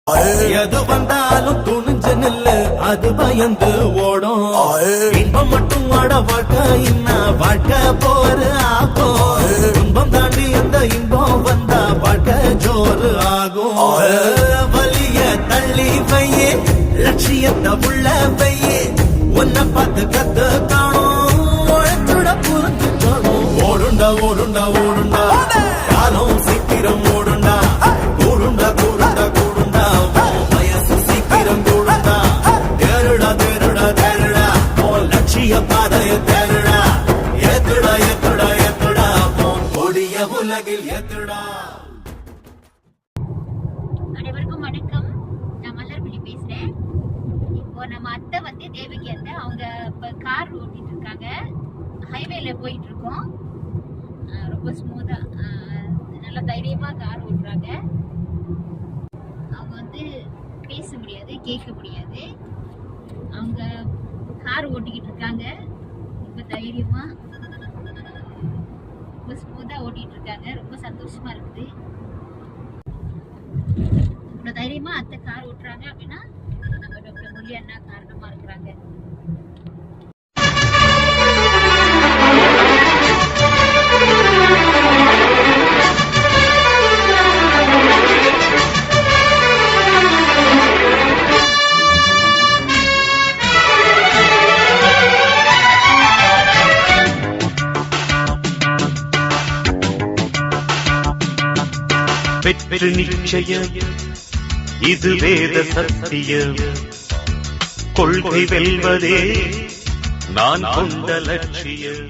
எது வந்தாலும் துணிஞ்சு நில்லு, அது பயந்து ஓடும். இன்பம் மட்டும் வாட வாழ்க்கை இன்ன வாழ்க்கை போரு ஆகும். இன்பம் தாண்டி எந்த இன்பம் வந்தா வாழ்க்கை ஜோறு ஆகும். வலிய தள்ளி வையே, லட்சியத்தை உள்ள வையே, உன்னை பார்த்து கத்து காணும், உழைச்சுட புரிஞ்சு காணும். ஓடுண்டா ஓடுண்டா ஓடுண்டா, காலம் சீக்கிரம் ஓடுண்டா, கூடுண்டா கூடுண்டா கூடுண்டா, வயசு சீக்கிரம் கூடுண்டா. தேருடா தேருடா தேருடா, உன் லட்சிய பாதைய தேருடா. ஏத்துடா ஏத்துடா ஏத்துடா, உன் கொடிய உலகில் ஏத்துடா. அனைவருக்கும் வணக்கம். நான் மலர்விழி பேசுறேன். இப்போ நம்ம அத்தை வந்து தேவகி அத்தை, அவங்க இப்ப கார் ஓட்டிட்டு இருக்காங்க. ஹைவேல போயிட்டு இருக்கோம். ரொம்ப ஸ்மூத்தா நல்ல தைரியமா கார் ஓட்டுறாங்க. அவங்க வந்து பேச முடியாது, கேட்க முடியாது. அவங்க கார் ஓட்டிக்கிட்டு இருக்காங்க. ரொம்ப தைரியமா ரொம்ப ஸ்மூத்தா ஓட்டிட்டு இருக்காங்க. ரொம்ப சந்தோஷமா இருக்குது. இவ்வளவு தைரியமா அத்தை கார் ஓட்டுறாங்க அப்படின்னா நம்ம டாக்டர் முரளி அண்ணா காரணமா இருக்கிறாங்க. பெற்று நிச்சயம் இது வேத சத்தியம், கொள்கை வெல்வதே நான் கொண்ட லட்சியம்.